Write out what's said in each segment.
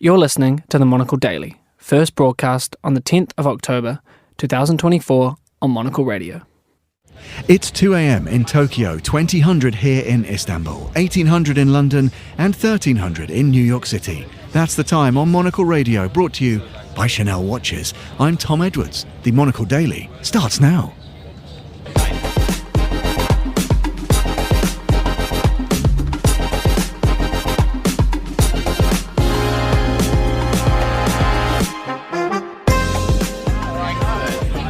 You're listening to the Monocle Daily, first broadcast on the 10th of October 2024 on Monocle Radio. It's 2 a.m. in Tokyo, 2000 here in Istanbul, 1800 in London and 1300 in New York City. That's the time on Monocle Radio, brought to you by Chanel Watches. I'm Tom Edwards. The Monocle Daily starts now.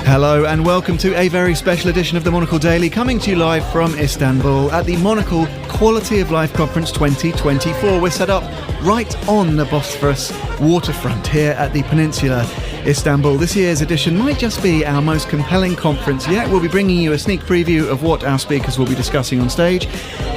Hello and welcome to a very special edition of the Monocle Daily, coming to you live from Istanbul at the Monocle Quality of Life Conference 2024. We're set up right on the Bosphorus waterfront here at the Peninsula, Istanbul. This year's edition might just be our most compelling conference yet. We'll be bringing you a sneak preview of what our speakers will be discussing on stage.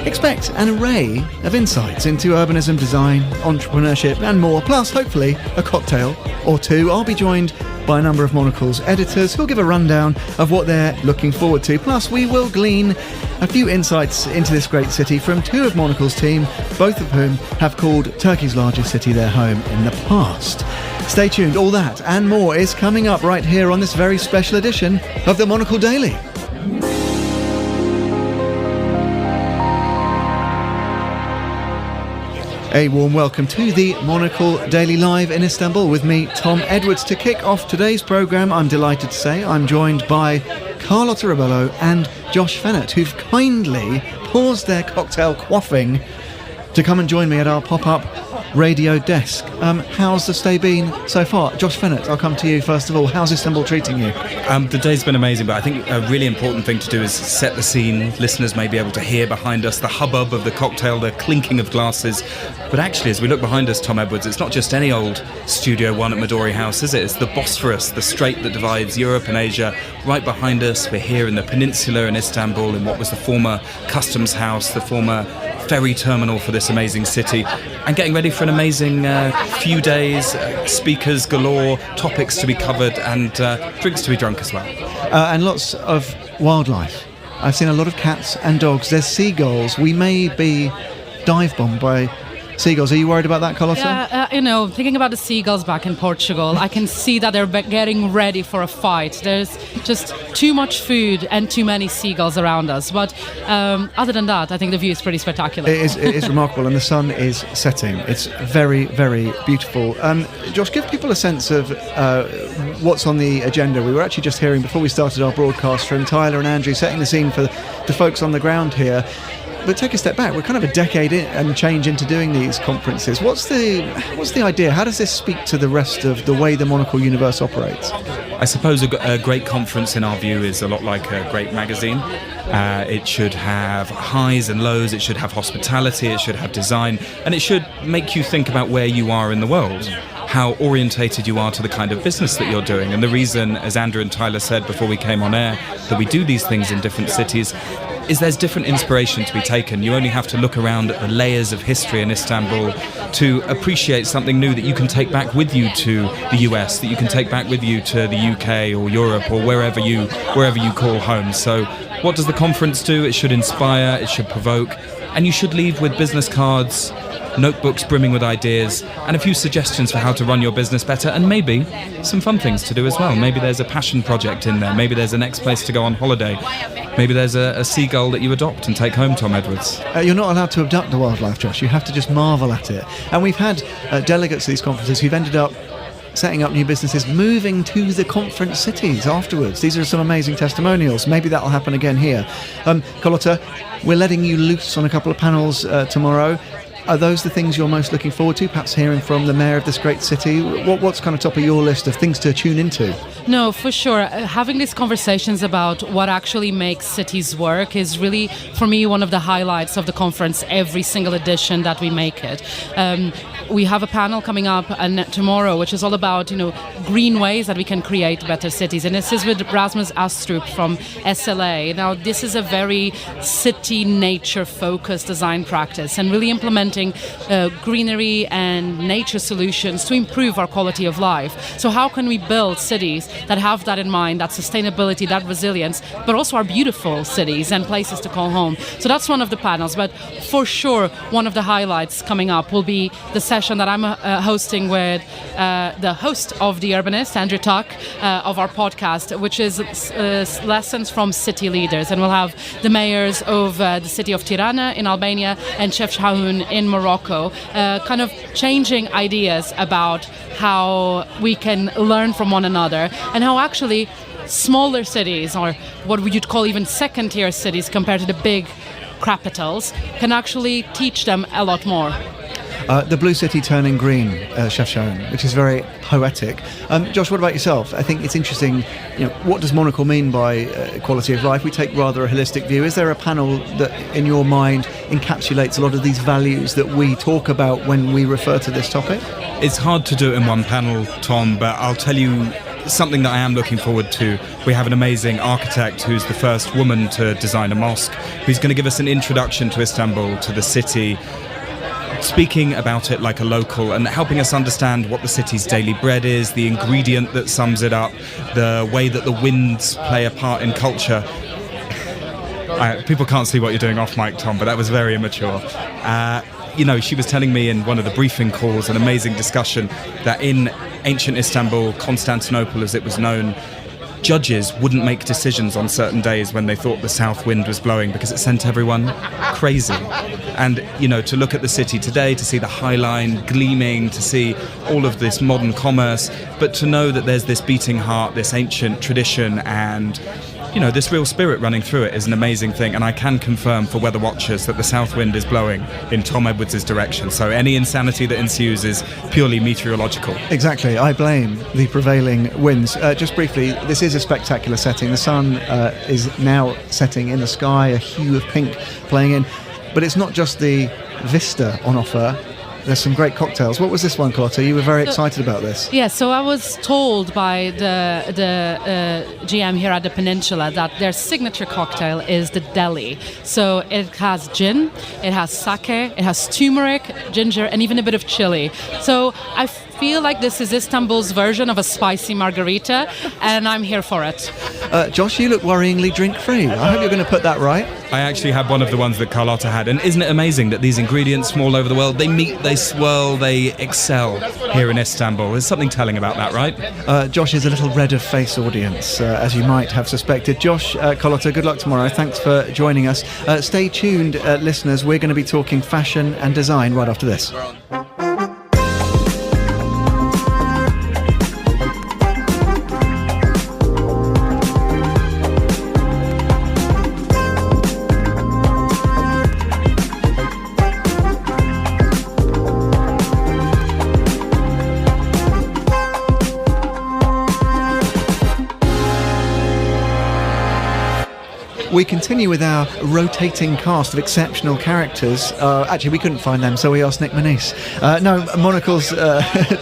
Expect an array of insights into urbanism, design, entrepreneurship and more, plus hopefully a cocktail or two. I'll be joined by a number of Monocle's editors who'll give a rundown of what they're looking forward to. Plus, we will glean a few insights into this great city from two of Monocle's team, both of whom have called Turkey's largest city their home in the past. Stay tuned, all that and more is coming up right here on this very special edition of the Monocle Daily. A warm welcome to the Monocle Daily Live in Istanbul with me, Tom Edwards. To kick off today's programme, I'm delighted to say I'm joined by Carlotta Rebello and Josh Fennett, who've kindly paused their cocktail quaffing to come and join me at our pop-up radio desk. How's the stay been so far? Josh Fennett, I'll come to you first of all. How's Istanbul treating you? The day's been amazing, but I think a really important thing to do is set the scene. Listeners may be able to hear behind us the hubbub of the cocktail, the clinking of glasses. But actually, as we look behind us, Tom Edwards, it's not just any old Studio One at Midori House, is it? It's the Bosphorus, the strait that divides Europe and Asia. Right behind us, we're here in the peninsula in Istanbul, in what was the former customs house, the former ferry terminal for this amazing city, and getting ready for an amazing few days, speakers galore, topics to be covered, and drinks to be drunk as well. And lots of wildlife. I've seen a lot of cats and dogs. There's seagulls. We may be dive-bombed by seagulls. Are you worried about that, Carlotta? Yeah, thinking about the seagulls back in Portugal, I can see that they're getting ready for a fight. There's just too much food and too many seagulls around us. But other than that, I think the view is pretty spectacular. It is remarkable, and the sun is setting. It's very, very beautiful. Josh, give people a sense of what's on the agenda. We were actually just hearing, before we started our broadcast, from Tyler and Andrew, setting the scene for the folks on the ground here. But take a step back. We're kind of a decade in and change into doing these conferences. What's the idea? How does this speak to the rest of the way the Monocle universe operates? I suppose a great conference, in our view, is a lot like a great magazine. It should have highs and lows. It should have hospitality. It should have design. And it should make you think about where you are in the world, how orientated you are to the kind of business that you're doing. And the reason, as Andrew and Tyler said before we came on air, that we do these things in different cities is there's different inspiration to be taken. You only have to look around at the layers of history in Istanbul to appreciate something new that you can take back with you to the US, that you can take back with you to the UK or Europe or wherever you call home. So what does the conference do? It should inspire, it should provoke, and you should leave with business cards, notebooks brimming with ideas, and a few suggestions for how to run your business better, and maybe some fun things to do as well. Maybe there's a passion project in there. Maybe there's a next place to go on holiday. Maybe there's a seagull that you adopt and take home, Tom Edwards. You're not allowed to abduct the wildlife, Josh. You have to just marvel at it. And we've had delegates to these conferences who've ended up setting up new businesses, moving to the conference cities afterwards. These are some amazing testimonials. Maybe that'll happen again here. Carlotta, we're letting you loose on a couple of panels tomorrow. Are those the things you're most looking forward to, perhaps hearing from the mayor of this great city? What's kind of top of your list of things to tune into? No, for sure. Having these conversations about what actually makes cities work is really, for me, one of the highlights of the conference, every single edition that we make it. We have a panel coming up tomorrow, which is all about, green ways that we can create better cities. And this is with Rasmus Astrup from SLA. Now, this is a very city nature focused design practice and really implementing implementing greenery and nature solutions to improve our quality of life. So how can we build cities that have that in mind, that sustainability, that resilience, but also are beautiful cities and places to call home? So that's one of the panels, but for sure one of the highlights coming up will be the session that I'm hosting with the host of The Urbanist, Andrew Tuck, of our podcast, which is lessons from city leaders. And we'll have the mayors of the city of Tirana in Albania and Chefchaouen in Morocco, kind of changing ideas about how we can learn from one another and how actually smaller cities, or what you'd call even second-tier cities compared to the big capitals, can actually teach them a lot more. The blue city turning green, Chefchaouen, which is very poetic. Josh, what about yourself? I think it's interesting, what does Monocle mean by quality of life? We take rather a holistic view. Is there a panel that, in your mind, encapsulates a lot of these values that we talk about when we refer to this topic? It's hard to do it in one panel, Tom, but I'll tell you something that I am looking forward to. We have an amazing architect who's the first woman to design a mosque, who's going to give us an introduction to Istanbul, to the city, speaking about it like a local and helping us understand what the city's daily bread is, the ingredient that sums it up, the way that the winds play a part in culture. People can't see what you're doing off mic, Tom, but that was very immature. She was telling me in one of the briefing calls, an amazing discussion, that in ancient Istanbul, Constantinople as it was known, judges wouldn't make decisions on certain days when they thought the south wind was blowing because it sent everyone crazy. And, to look at the city today, to see the High Line gleaming, to see all of this modern commerce, but to know that there's this beating heart, this ancient tradition and, this real spirit running through it is an amazing thing. And I can confirm for weather watchers that the south wind is blowing in Tom Edwards' direction. So any insanity that ensues is purely meteorological. Exactly. I blame the prevailing winds. Just briefly, this is a spectacular setting. The sun is now setting in the sky, a hue of pink playing in. But it's not just the vista on offer. There's some great cocktails. What was this one, Carlotta? You were very excited about this. Yeah, so I was told by the GM here at the Peninsula that their signature cocktail is the deli. So it has gin, it has sake, it has turmeric, ginger, and even a bit of chili. So I feel like this is Istanbul's version of a spicy margarita, and I'm here for it. Josh, you look worryingly drink-free. I hope you're going to put that right. I actually had one of the ones that Carlotta had, and isn't it amazing that these ingredients from all over the world, they meet, they swirl, they excel here in Istanbul? There's something telling about that, right? Josh is a little red of face audience, as you might have suspected. Josh, Carlotta, good luck tomorrow. Thanks for joining us. Stay tuned, listeners. We're going to be talking fashion and design right after this. We continue with our rotating cast of exceptional characters. Actually, we couldn't find them, so we asked Nick Manise. Monocle's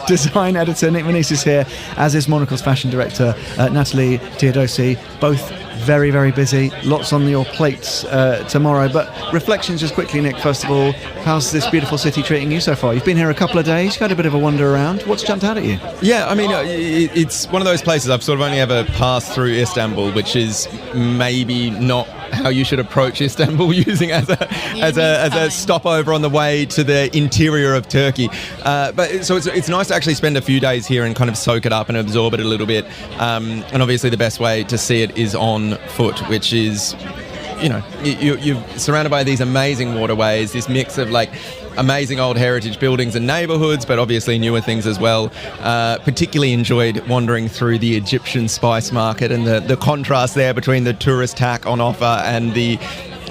design editor, Nick Manise, is here, as is Monocle's fashion director, Natalie Teodosi. Both very, very busy. Lots on your plates tomorrow. But reflections just quickly, Nick, first of all. How's this beautiful city treating you so far? You've been here a couple of days. You've had a bit of a wander around. What's jumped out at you? Yeah, I mean, it's one of those places I've sort of only ever passed through Istanbul, which is maybe not how you should approach Istanbul, using as a stopover on the way to the interior of Turkey. But so it's nice to actually spend a few days here and kind of soak it up and absorb it a little bit. And obviously the best way to see it is on foot, which is, you're surrounded by these amazing waterways, this mix of like amazing old heritage buildings and neighbourhoods, but obviously newer things as well. Particularly enjoyed wandering through the Egyptian spice market and the contrast there between the tourist tack on offer and the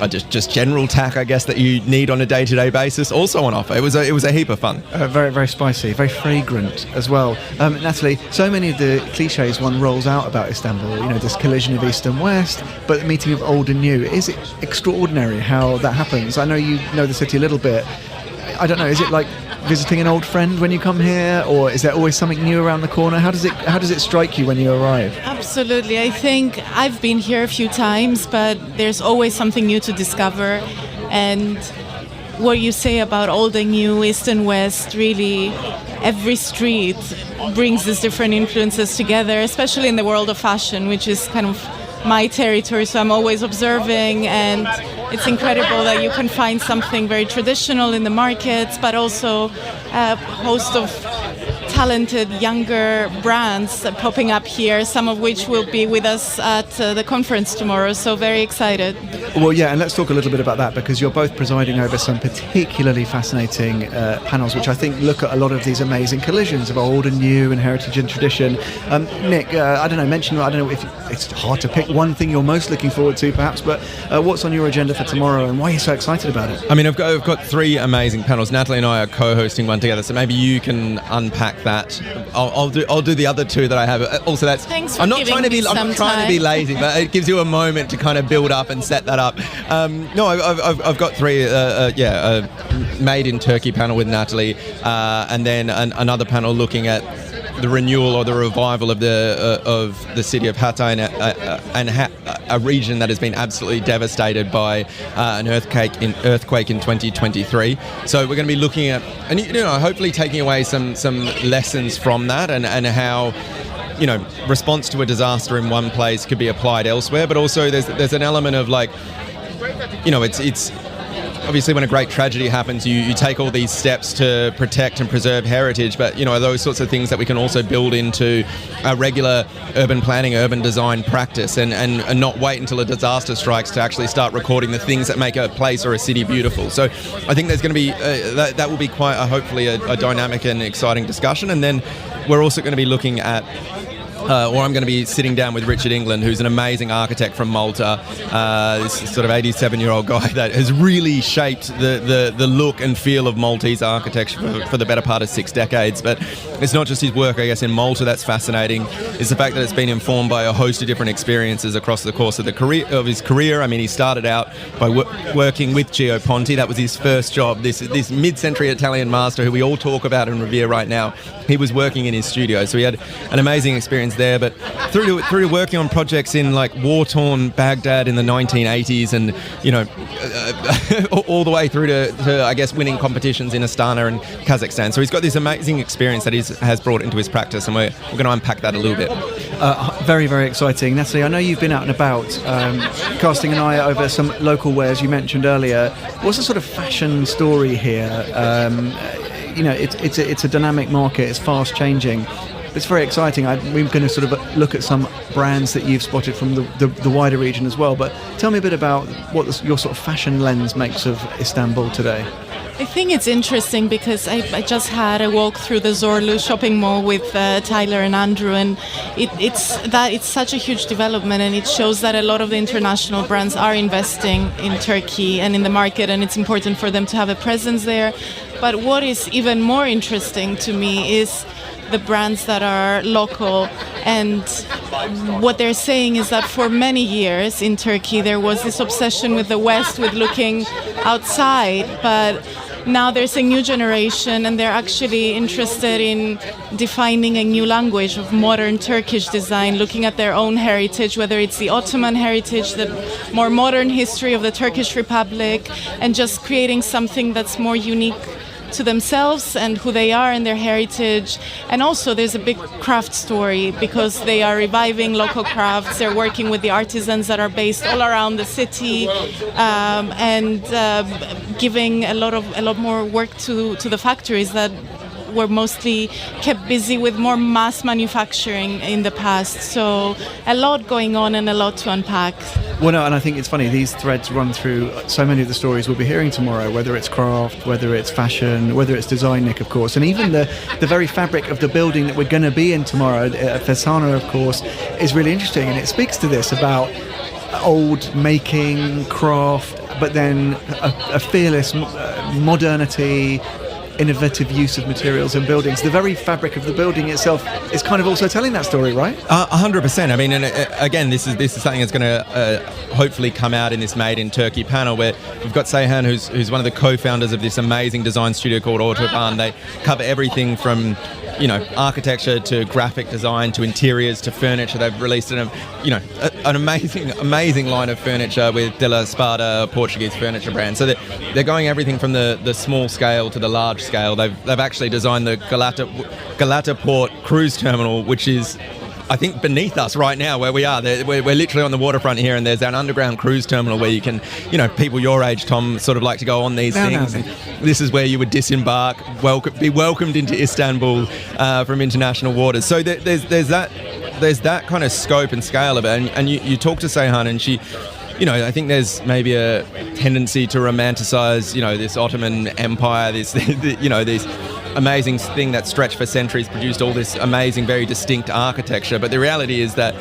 just general tack, I guess, that you need on a day-to-day basis, also on offer. It was a heap of fun. Very, very spicy, very fragrant as well. Natalie, so many of the cliches one rolls out about Istanbul, this collision of East and West, but the meeting of old and new. Is it extraordinary how that happens? I know you know the city a little bit. I don't know, is it like visiting an old friend when you come here, or is there always something new around the corner? How does it strike you when you arrive? Absolutely. I think I've been here a few times, but there's always something new to discover. And what you say about old and new, east and west, really every street brings these different influences together, especially in the world of fashion, which is kind of my territory, so I'm always observing, and it's incredible that you can find something very traditional in the markets, but also a host of talented younger brands popping up here, some of which will be with us at the conference tomorrow, so very excited. Well, yeah, and let's talk a little bit about that, because you're both presiding over some particularly fascinating panels, which I think look at a lot of these amazing collisions of old and new and heritage and tradition. Nick, I don't know if it's hard to pick one thing you're most looking forward to, perhaps, but what's on your agenda for tomorrow, and why are you so excited about it? I mean, I've got three amazing panels. Natalie and I are co-hosting one together, so maybe you can unpack that. I'll do the other two that I have. Also, that's. Thanks for I'm not giving trying to be. me I'm some not trying to be lazy, but it gives you a moment to kind of build up and set that up. No, I've got three. Made in Turkey panel with Natalie, and then another panel looking at the renewal or the revival of the city of Hatay and a region that has been absolutely devastated by an earthquake in 2023. So we're going to be looking at, and hopefully taking away some lessons from that, and how response to a disaster in one place could be applied elsewhere. But also there's an element of it's obviously when a great tragedy happens, you take all these steps to protect and preserve heritage, but those sorts of things that we can also build into a regular urban planning, urban design practice, and not wait until a disaster strikes to actually start recording the things that make a place or a city beautiful. So I think there's going to be that will be quite hopefully a dynamic and exciting discussion. And then we're also going to be looking at I'm going to be sitting down with Richard England, who's an amazing architect from Malta, this sort of 87-year-old guy that has really shaped the look and feel of Maltese architecture for the better part of 6 decades. But it's not just his work, I guess, in Malta that's fascinating. It's the fact that it's been informed by a host of different experiences across the course of his career. I mean, he started out by working with Gio Ponti. That was his first job. This mid-century Italian master who we all talk about and revere right now. He was working in his studio, so he had an amazing experience there. But through to working on projects in like war-torn Baghdad in the 1980s, and all the way through to I guess winning competitions in Astana and Kazakhstan. So he's got this amazing experience that he has brought into his practice, and we're going to unpack that a little bit. Very, very exciting. Natalie, I know you've been out and about casting an eye over some local wares you mentioned earlier. What's the sort of fashion story here? It's a dynamic market. It's fast changing. It's very exciting. We're going to sort of look at some brands that you've spotted from the wider region as well. But tell me a bit about what your sort of fashion lens makes of Istanbul today. I think it's interesting because I just had a walk through the Zorlu shopping mall with Tyler and Andrew, and it's such a huge development, and it shows that a lot of the international brands are investing in Turkey and in the market, and it's important for them to have a presence there. But what is even more interesting to me is the brands that are local, and what they're saying is that for many years in Turkey there was this obsession with the West, with looking outside, but now there's a new generation and they're actually interested in defining a new language of modern Turkish design, looking at their own heritage, whether it's the Ottoman heritage, the more modern history of the Turkish Republic, and just creating something that's more unique to themselves and who they are and their heritage. And also there's a big craft story because they are reviving local crafts. They're working with the artisans that are based all around the city, and giving a lot more work to the factories that were mostly kept busy with more mass manufacturing in the past. So a lot going on and a lot to unpack. Well, no, and I think it's funny, these threads run through so many of the stories we'll be hearing tomorrow, whether it's craft, whether it's fashion, whether it's design, Nick, of course, and even the very fabric of the building that we're going to be in tomorrow, Fesana, of course, is really interesting, and it speaks to this about old making, craft, but then a fearless modernity, innovative use of materials and buildings. The very fabric of the building itself is kind of also telling that story, right? 100%. I mean, and again, this is something that's going to hopefully come out in this Made in Turkey panel, where we've got Seyhan, who's one of the co-founders of this amazing design studio called Autobahn. They cover everything from architecture to graphic design to interiors to furniture. They've released an amazing line of furniture with De La Spada, a Portuguese furniture brand. So they're going everything from the small scale to the large scale. They've actually designed the Galata Port cruise terminal, which is, I think, beneath us right now where we are. We're literally on the waterfront here, and there's an underground cruise terminal where you can, people your age, Tom, sort of like to go on these things. And this is where you would disembark, be welcomed into Istanbul from international waters. So there's that kind of scope and scale of it. And you talk to Seyhan, and she, I think there's maybe a tendency to romanticize, this Ottoman Empire, this amazing thing that stretched for centuries, produced all this amazing, very distinct architecture. But the reality is that,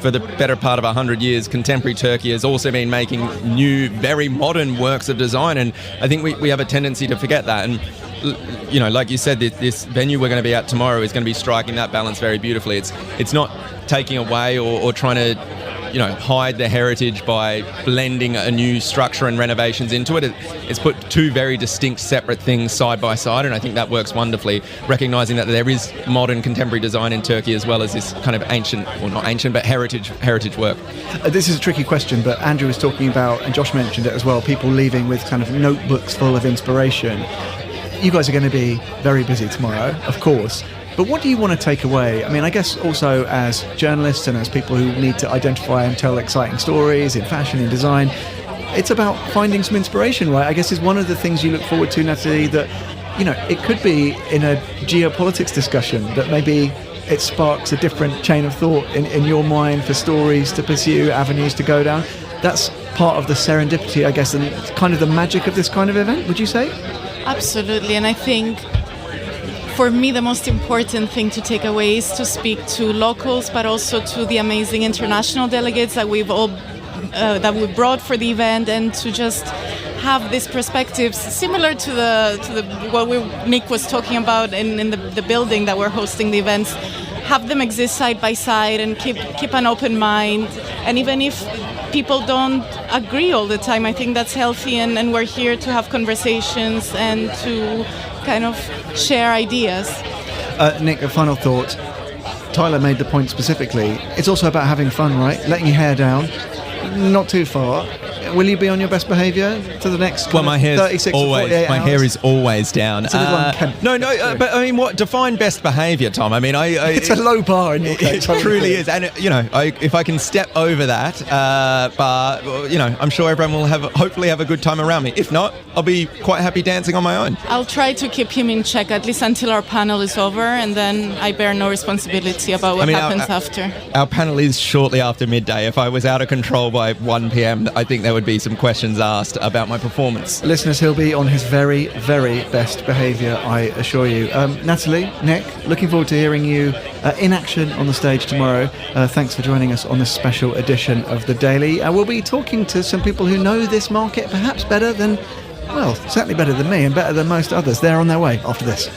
for the better part of 100 years, contemporary Turkey has also been making new, very modern works of design. And I think we have a tendency to forget that. And, like you said, this venue we're going to be at tomorrow is going to be striking that balance very beautifully. It's not taking away or trying to hide the heritage by blending a new structure and renovations into it. It's put two very distinct, separate things side by side, and I think that works wonderfully, recognising that there is modern contemporary design in Turkey as well as this kind of ancient, well, not ancient, but heritage work. This is a tricky question, but Andrew was talking about, and Josh mentioned it as well, people leaving with kind of notebooks full of inspiration. You guys are going to be very busy tomorrow, of course. But what do you want to take away? I mean, I guess also as journalists and as people who need to identify and tell exciting stories in fashion and design, it's about finding some inspiration, right? I guess is one of the things you look forward to, Natalie, that, it could be in a geopolitics discussion that maybe it sparks a different chain of thought in your mind for stories to pursue, avenues to go down. That's part of the serendipity, I guess, and kind of the magic of this kind of event, would you say? Absolutely, and I think for me, the most important thing to take away is to speak to locals, but also to the amazing international delegates that we brought for the event, and to just have these perspectives similar to what Nick was talking about in the building that we're hosting the events. Have them exist side by side and keep an open mind. And even if people don't agree all the time, I think that's healthy, and we're here to have conversations and to kind of share ideas. Nick, a final thought. Tyler made the point specifically. It's also about having fun, right? Letting your hair down, not too far. Will you be on your best behaviour for the next 36 or 48 hours? My hair is always down. It's a little unkempt. But I mean, what define best behaviour, Tom? I mean, it's a low bar in your case. It truly is, and if I can step over that bar, I'm sure everyone will hopefully have a good time around me. If not, I'll be quite happy dancing on my own. I'll try to keep him in check at least until our panel is over, and then I bear no responsibility about what happens after. Our panel is shortly after midday. If I was out of control by 1 p.m, I think there would be some questions asked about my performance. Listeners, he'll be on his very, very best behaviour, I assure you. Natalie, Nick, looking forward to hearing you in action on the stage tomorrow. Thanks for joining us on this special edition of The Daily. We'll be talking to some people who know this market perhaps better than, well, certainly better than me and better than most others. They're on their way after this.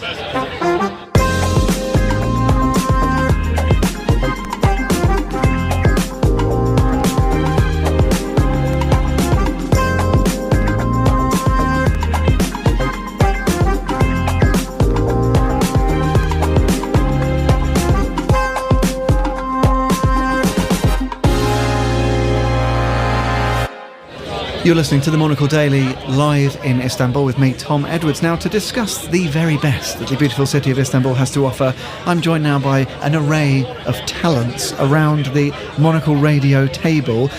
You're listening to the Monocle Daily live in Istanbul with me, Tom Edwards. Now, to discuss the very best that the beautiful city of Istanbul has to offer, I'm joined now by an array of talents around the Monocle Radio table.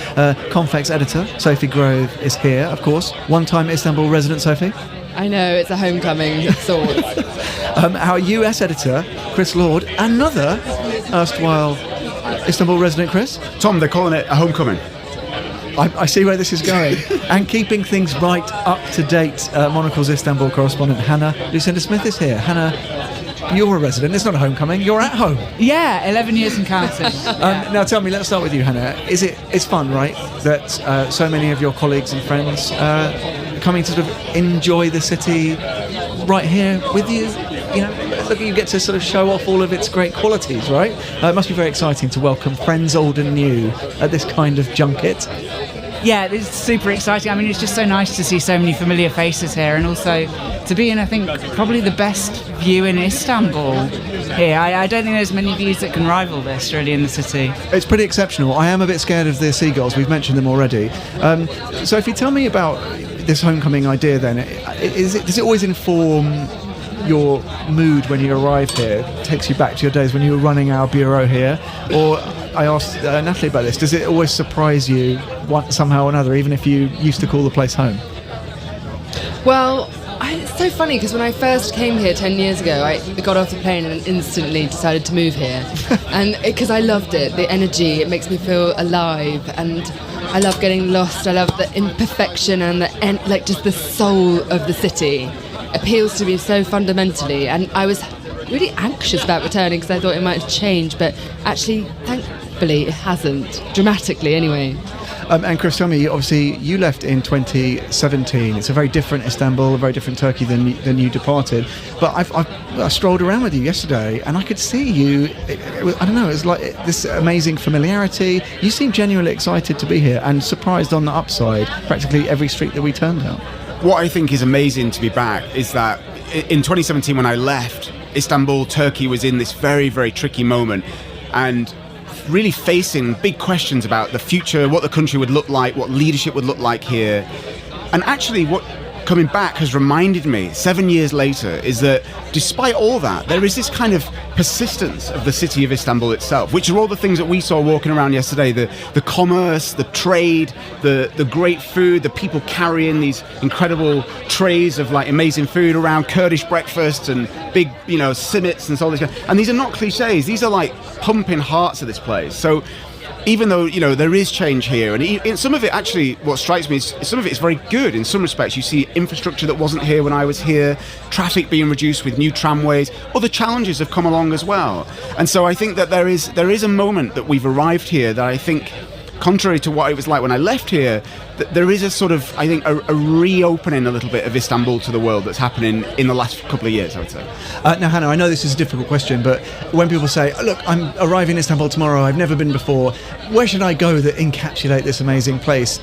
Confex editor Sophie Grove is here, of course. One-time Istanbul resident, Sophie. I know, it's a homecoming of sorts. Our US editor, Chris Lord. Another erstwhile Istanbul resident, Chris. Tom, they're calling it a homecoming. I see where this is going. And keeping things right up to date, Monocle's Istanbul correspondent Hannah Lucinda Smith is here. Hannah, you're a resident. It's not a homecoming. You're at home. Yeah, 11 years and counting. Now tell me, let's start with you, Hannah. It's fun, right, that so many of your colleagues and friends coming to sort of enjoy the city right here with you? Look, you get to sort of show off all of its great qualities, right? It must be very exciting to welcome friends old and new at this kind of junket. Yeah, it's super exciting. I mean, it's just so nice to see so many familiar faces here, and also to be in, I think, probably the best view in Istanbul here. I don't think there's many views that can rival this, really, in the city. It's pretty exceptional. I am a bit scared of the seagulls. We've mentioned them already. So if you tell me about this homecoming idea, then, does it always inform your mood when you arrive here? It takes you back to your days when you were running our bureau here? Or I asked Natalie about this. Does it always surprise you somehow or another, even if you used to call the place home? Well, it's so funny because when I first came here 10 years ago, I got off the plane and instantly decided to move here. And because I loved it, the energy, it makes me feel alive, and I love getting lost. I love the imperfection and just the soul of the city appeals to me so fundamentally. And I was really anxious about returning because I thought it might change, but actually, thankfully, it hasn't, dramatically anyway. And Chris, tell me, obviously you left in 2017. It's a very different Istanbul, a very different Turkey than you departed. But I strolled around with you yesterday, and I could see you. It was like this amazing familiarity. You seemed genuinely excited to be here and surprised on the upside. Practically every street that we turned down. What I think is amazing to be back is that in 2017, when I left, Istanbul, Turkey was in this very, very tricky moment, and really facing big questions about the future, what the country would look like, what leadership would look like here. And actually what coming back has reminded me 7 years later is that despite all that, there is this kind of persistence of the city of Istanbul itself, which are all the things that we saw walking around yesterday, the commerce, the trade, the great food, the people carrying these incredible trays of like amazing food around, Kurdish breakfast and big, simits and so all this. And these are not cliches, these are like pumping hearts of this place. So even though, there is change here, and in some of it, actually, what strikes me is some of it is very good. In some respects, you see infrastructure that wasn't here when I was here, traffic being reduced with new tramways, other challenges have come along as well. And so I think that there is a moment that we've arrived here that I think, contrary to what it was like when I left here, that there is a sort of, I think, a reopening a little bit of Istanbul to the world that's happening in the last couple of years, I would say. Now, Hannah, I know this is a difficult question, but when people say, look, I'm arriving in Istanbul tomorrow, I've never been before, where should I go that encapsulate this amazing place?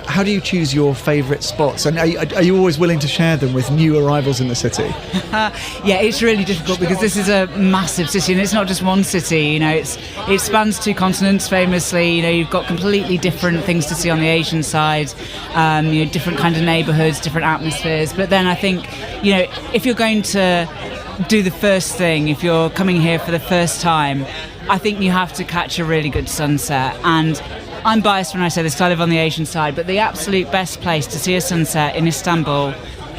How do you choose your favourite spots? And are you always willing to share them with new arrivals in the city? Yeah, it's really difficult because this is a massive city, and it's not just one city. It spans 2 continents famously. You've got completely different things to see on the Asian side, different kind of neighbourhoods, different atmospheres. But then I think, if you're going to do the first thing, if you're coming here for the first time, I think you have to catch a really good sunset. And I'm biased when I say this because I live on the Asian side, but the absolute best place to see a sunset in Istanbul,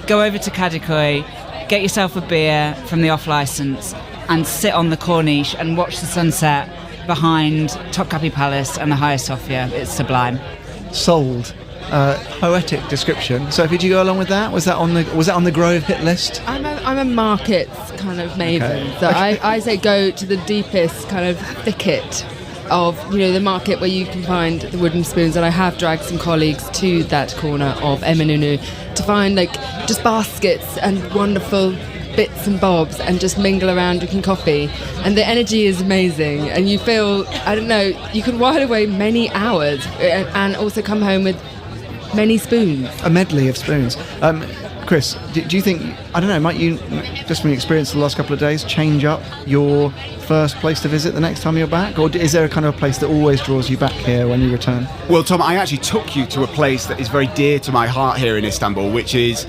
go over to Kadıköy, get yourself a beer from the off-licence and sit on the Corniche and watch the sunset behind Topkapi Palace and the Hagia Sophia. It's sublime. Sold. Poetic description. Sophie, did you go along with that? Was that on the Grove hit list? I'm a markets kind of maven, okay. So I say go to the deepest kind of thicket of the market where you can find the wooden spoons, and I have dragged some colleagues to that corner of Eminönü to find just baskets and wonderful bits and bobs and just mingle around drinking coffee, and the energy is amazing, and you feel, you can while away many hours and also come home with many spoons. A medley of spoons. Chris, do you think, might you, just from your experience the last couple of days, change up your first place to visit the next time you're back? Or is there a kind of a place that always draws you back here when you return? Well, Tom, I actually took you to a place that is very dear to my heart here in Istanbul, which is,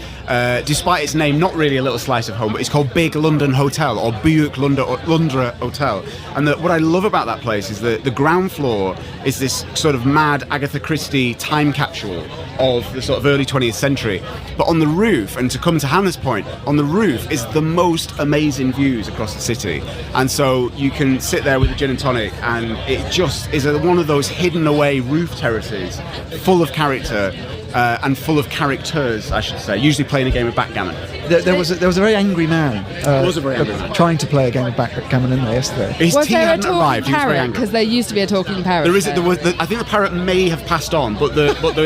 despite its name, not really a little slice of home, but it's called Big London Hotel, or Büyük Londra Hotel. And what I love about that place is that the ground floor is this sort of mad Agatha Christie time capsule of the sort of early 20th century. But on the roof, and to come to Hannah's point, on the roof is the most amazing views across the city. And so you can sit there with a gin and tonic, and it just is one of those hidden away roof terraces, full of character, and full of characters, I should say, usually playing a game of backgammon. There was a very angry man. Was a very angry man. Trying to play a game of backgammon in there yesterday. Was there a talking parrot? Because there used to be a talking parrot. I think the parrot may have passed on, but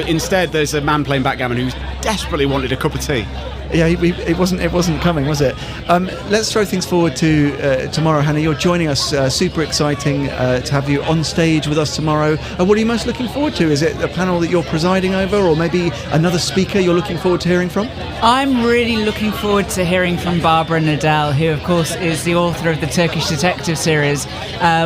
instead there's a man playing backgammon who desperately wanted a cup of tea. Yeah, it wasn't coming, was it? Let's throw things forward to tomorrow, Hannah. You're joining us. Super exciting to have you on stage with us tomorrow. What are you most looking forward to? Is it a panel that you're presiding over, or maybe another speaker you're looking forward to hearing from? I'm really looking forward to hearing from Barbara Nadal, who of course is the author of the Turkish Detective series,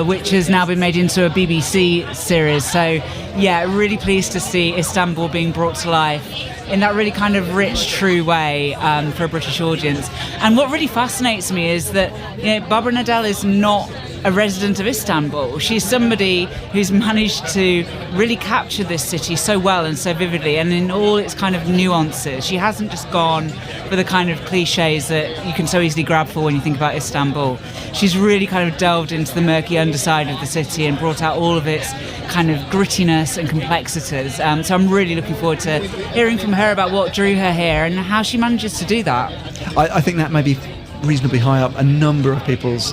which has now been made into a BBC series. So yeah, really pleased to see Istanbul being brought to life in that really kind of rich, true way for a British audience. And what really fascinates me is that, you know, Barbara Nadal is not a resident of Istanbul. She's somebody who's managed to really capture this city so well and so vividly, and in all its kind of nuances. She hasn't just gone for the kind of cliches that you can so easily grab for when you think about Istanbul. She's really kind of delved into the murky underside of the city and brought out all of its kind of grittiness and complexities. So I'm really looking forward to hearing from her about what drew her here and how she manages to do that. I think that may be reasonably high up a number of people's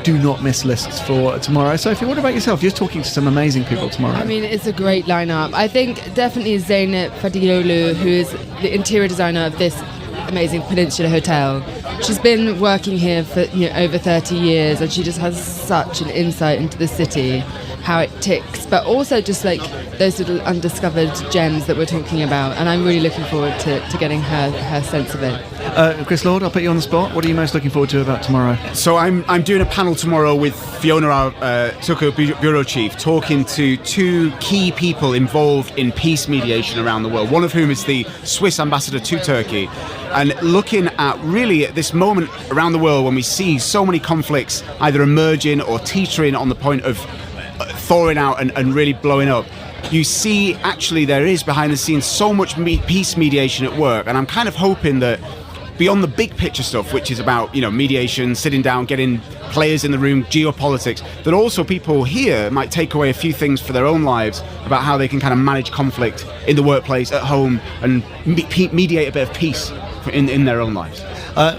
do not miss lists for tomorrow. Sophie, what about yourself? You're talking to some amazing people tomorrow. I mean, it's a great lineup. I think definitely Zeynep Fadioglu, who is the interior designer of this amazing Peninsula Hotel. She's been working here for over 30 years, and she just has such an insight into the city, how it ticks, but also just like those little undiscovered gems that we're talking about. And I'm really looking forward to getting her sense of it. Chris Lord, I'll put you on the spot. What are you most looking forward to about tomorrow? So I'm doing a panel tomorrow with Fiona, our Turco bureau chief, talking to two key people involved in peace mediation around the world, one of whom is the Swiss ambassador to Turkey, and looking at really at this moment around the world when we see so many conflicts either emerging or teetering on the point of thawing out and really blowing up. You see actually there is behind the scenes so much peace mediation at work, and I'm kind of hoping that beyond the big picture stuff, which is about mediation, sitting down, getting players in the room, geopolitics, that also people here might take away a few things for their own lives about how they can kind of manage conflict in the workplace, at home, and mediate a bit of peace in their own lives.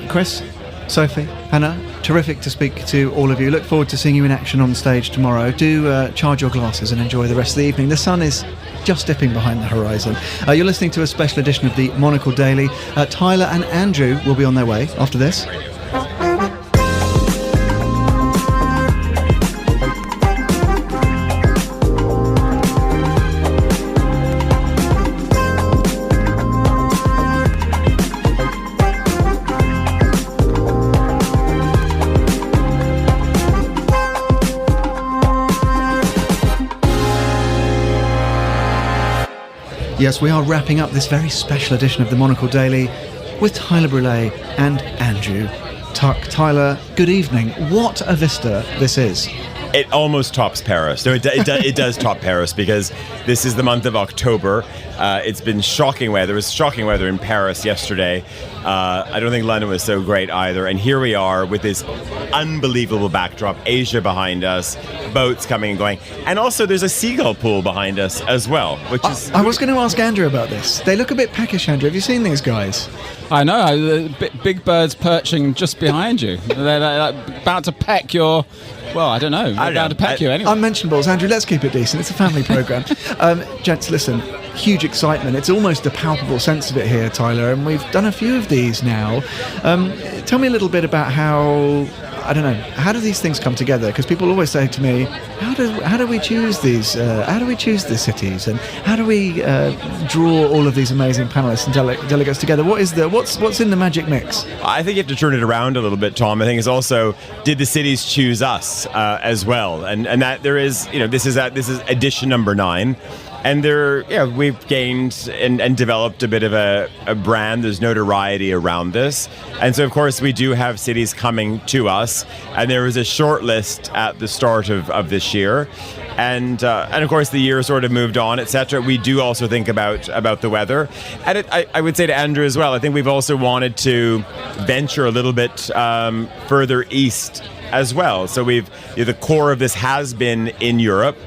Chris, Sophie, Hannah, terrific to speak to all of you. Look forward to seeing you in action on stage tomorrow. Do charge your glasses and enjoy the rest of the evening. The sun is just dipping behind the horizon. You're listening to a special edition of the Monocle Daily. Tyler and Andrew will be on their way after this. Yes, we are wrapping up this very special edition of the Monocle Daily with Tyler Brûlé and Andrew Tuck. Tyler, good evening. What a vista this is. It almost tops Paris. No, it does top Paris, because this is the month of October. It's been shocking weather. There was shocking weather in Paris yesterday. I don't think London was so great either. And here we are with this unbelievable backdrop, Asia behind us, boats coming and going. And also there's a seagull pool behind us as well, which is... I was going to ask Andrew about this. They look a bit peckish, Andrew. Have you seen these guys? I know. Big birds perching just behind you. They're about to peck your... Well, I don't know. They're about to peck you anyway. Unmentionables. Andrew, let's keep it decent. It's a family programme. Gents, listen, huge excitement. It's almost a palpable sense of it here, Tyler, and we've done a few of these now. Tell me a little bit about how do these things come together? Because people always say to me, how do we choose these? How do we choose the cities? And how do we draw all of these amazing panelists and delegates together? What's in the magic mix? I think you have to turn it around a little bit, Tom. I think it's also, did the cities choose us as well? And that there is, this is edition number 9. And we've gained and developed a bit of a brand. There's notoriety around this. And so, of course, we do have cities coming to us. And there was a short list at the start of this year. And of course, the year sort of moved on, etc. We do also think about the weather. And I would say to Andrew as well, I think we've also wanted to venture a little bit further east as well. So the core of this has been in Europe.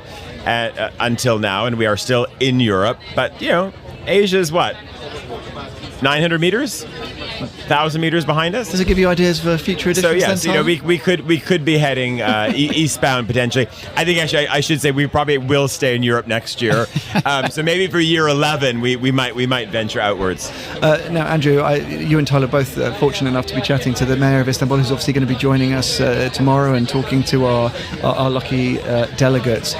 Until now, and we are still in Europe, but Asia is what, 900 meters? 1,000 meters behind us. Does it give you ideas for future editions? So yes, we could be heading eastbound potentially. I think actually I should say we probably will stay in Europe next year. So maybe for year 11 we might venture outwards. Now, Andrew, you and Tyler both fortunate enough to be chatting to the Mayor of Istanbul, who's obviously going to be joining us tomorrow and talking to our lucky delegates.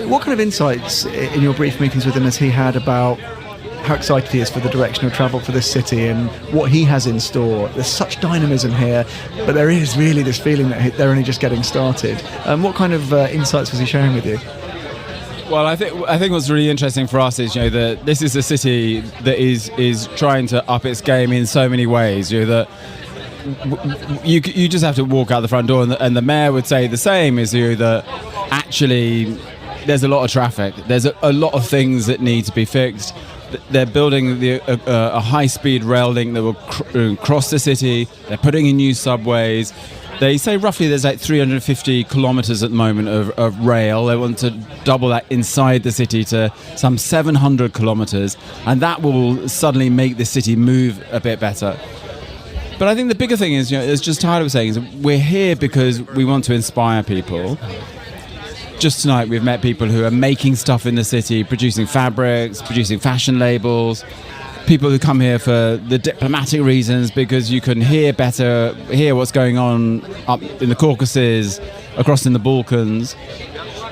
What kind of insights in your brief meetings with him has he had about how excited he is for the direction of travel for this city and what he has in store? There's such dynamism here, but there is really this feeling that they're only just getting started. What kind of insights was he sharing with you? Well, I think what's really interesting for us is, that this is a city that is trying to up its game in so many ways. That you just have to walk out the front door, and the mayor would say the same. Is that actually there's a lot of traffic. There's a lot of things that need to be fixed. They're building a high-speed rail link that will cross the city. They're putting in new subways. They say roughly there's like 350 kilometers at the moment of rail. They want to double that inside the city to some 700 kilometers, and that will suddenly make the city move a bit better. But I think the bigger thing is, as just Tyler was saying, is we're here because we want to inspire people. Just tonight we've met people who are making stuff in the city, producing fabrics, producing fashion labels, people who come here for the diplomatic reasons because you can hear what's going on up in the Caucasus, across in the Balkans.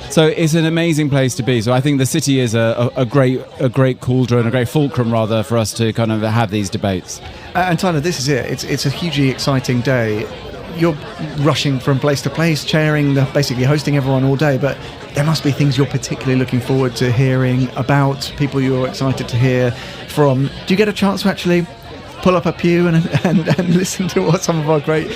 So it's an amazing place to be. So I think the city is a great cauldron, a great fulcrum rather, for us to kind of have these debates. And Tyler, this is it. It's a hugely exciting day. You're rushing from place to place, basically hosting everyone all day, but there must be things you're particularly looking forward to hearing about, people you're excited to hear from. Do you get a chance to actually pull up a pew and listen to what some of our great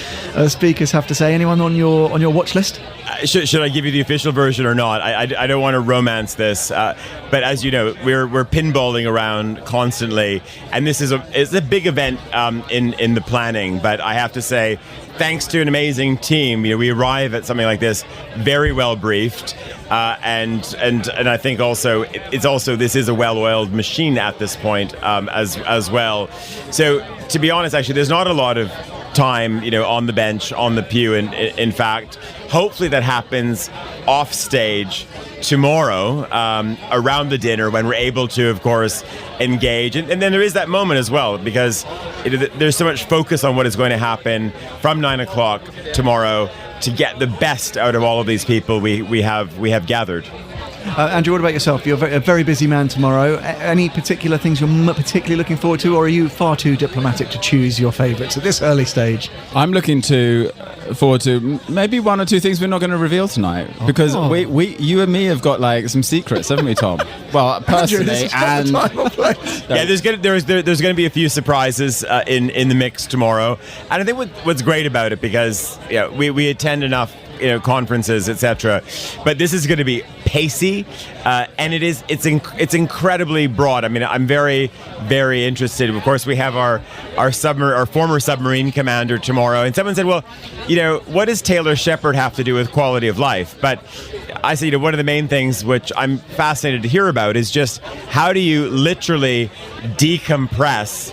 speakers have to say? Anyone on your watch list? Should I give you the official version or not? I don't want to romance this, but as you know, we're pinballing around constantly, and this is a big event in the planning. But I have to say, thanks to an amazing team, we arrive at something like this very well briefed, and I think also this is a well-oiled machine at this point as well. So to be honest, actually, there's not a lot of time, on the bench, on the pew, and in fact, hopefully that happens off stage tomorrow, around the dinner, when we're able to, of course, engage. And then there is that moment as well, because there's so much focus on what is going to happen from 9 o'clock tomorrow to get the best out of all of these people we have gathered. Andrew, what about yourself? You're a very busy man tomorrow. Any particular things you're particularly looking forward to, or are you far too diplomatic to choose your favourites at this early stage? I'm looking forward to maybe one or two things we're not going to reveal tonight, because you and me have got like some secrets, haven't we, Tom? Well, personally, Andrew, yeah, there's going to be a few surprises in the mix tomorrow, and I think what's great about it, because we attend enough conferences, etc. But this is going to be pacey, and it's incredibly broad. I mean, I'm very, very interested. Of course, we have our former submarine commander tomorrow, and someone said, well, what does Taylor Shepard have to do with quality of life? But I said, one of the main things which I'm fascinated to hear about is just how do you literally decompress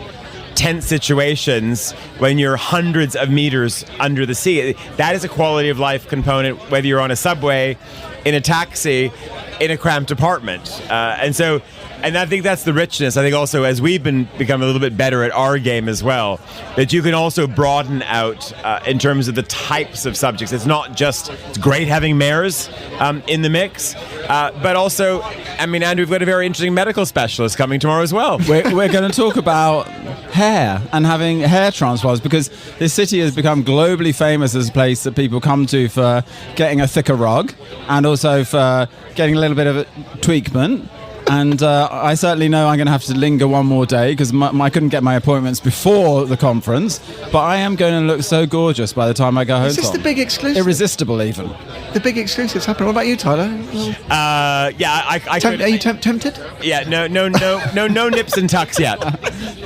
tense situations when you're hundreds of meters under the sea. That is a quality of life component, whether you're on a subway, in a taxi, in a cramped apartment. And I think that's the richness. I think also, as we've become a little bit better at our game as well, that you can also broaden out in terms of the types of subjects. It's not just, it's great having mayors in the mix, but also, Andrew, we've got a very interesting medical specialist coming tomorrow as well. We're going to talk about hair and having hair transplants, because this city has become globally famous as a place that people come to for getting a thicker rug and also for getting a little bit of a tweakment. And I certainly know I'm going to have to linger one more day, because I couldn't get my appointments before the conference. But I am going to look so gorgeous by the time I go home. Is this the big exclusive? Irresistible, even. The big exclusive's happening. What about you, Tyler? Yeah, are you tempted? Yeah, no nips and tucks yet.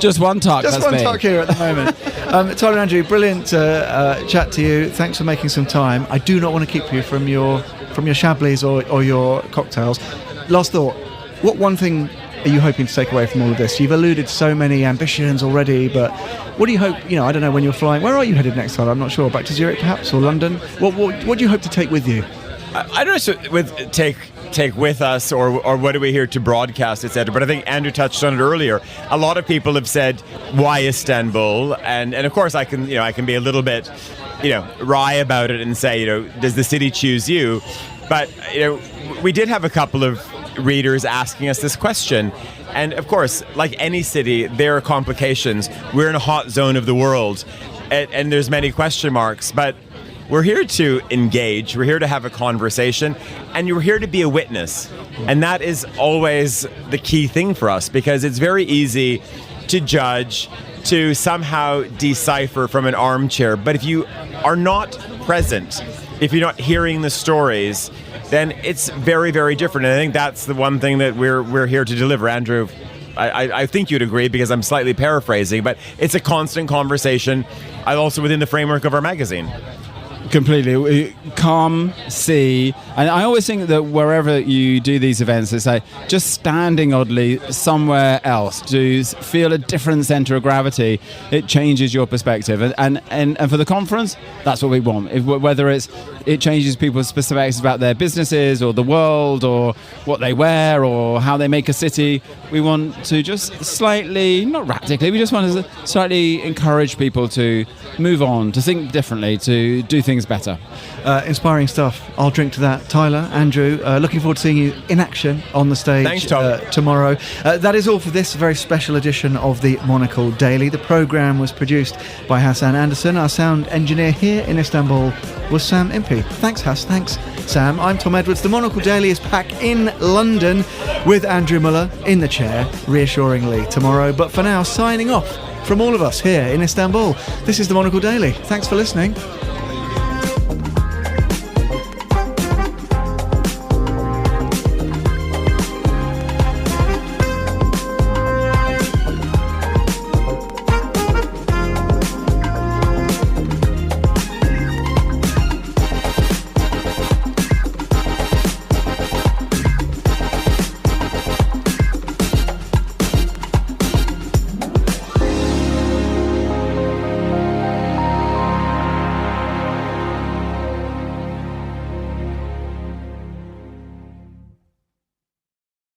Just one tuck. Just one tuck here at the moment. Tyler and Andrew, brilliant chat to you. Thanks for making some time. I do not want to keep you from your Chablis or your cocktails. Last thought. What one thing are you hoping to take away from all of this? You've alluded so many ambitions already, but what do you hope, I don't know when you're flying, where are you headed next time? I'm not sure, back to Zurich perhaps, or London? What do you hope to take with you? I don't know, with take with us, or what are we here to broadcast, etc. But I think Andrew touched on it earlier. A lot of people have said, why Istanbul? And of course I can be a little bit, wry about it and say, does the city choose you? But, we did have a couple of readers asking us this question. And of course, like any city, there are complications. We're in a hot zone of the world, and there's many question marks. But we're here to engage, we're here to have a conversation, and you're here to be a witness. And that is always the key thing for us, because it's very easy to judge, to somehow decipher from an armchair. But if you are not present, if you're not hearing the stories, then it's very, very different. And I think that's the one thing that we're here to deliver. Andrew, I think you'd agree, because I'm slightly paraphrasing, but it's a constant conversation, also within the framework of our magazine. Completely. Come, see. And I always think that wherever you do these events, it's like just standing oddly somewhere else to feel a different center of gravity. It changes your perspective. And for the conference, that's what we want. Whether it changes people's perspectives about their businesses or the world or what they wear or how they make a city, we want to just slightly, not radically, we just want to slightly encourage people to move on, to think differently, to do things better. Inspiring stuff. I'll drink to that. Tyler, Andrew, looking forward to seeing you in action on the stage. Thanks, Tom. Tomorrow. That is all for this very special edition of the Monocle Daily. The programme was produced by Hassan Anderson. Our sound engineer here in Istanbul was Sam Impey. Thanks, Hass. Thanks, Sam. I'm Tom Edwards. The Monocle Daily is back in London with Andrew Muller in the chair, reassuringly, tomorrow. But for now, signing off from all of us here in Istanbul. This is the Monocle Daily. Thanks for listening.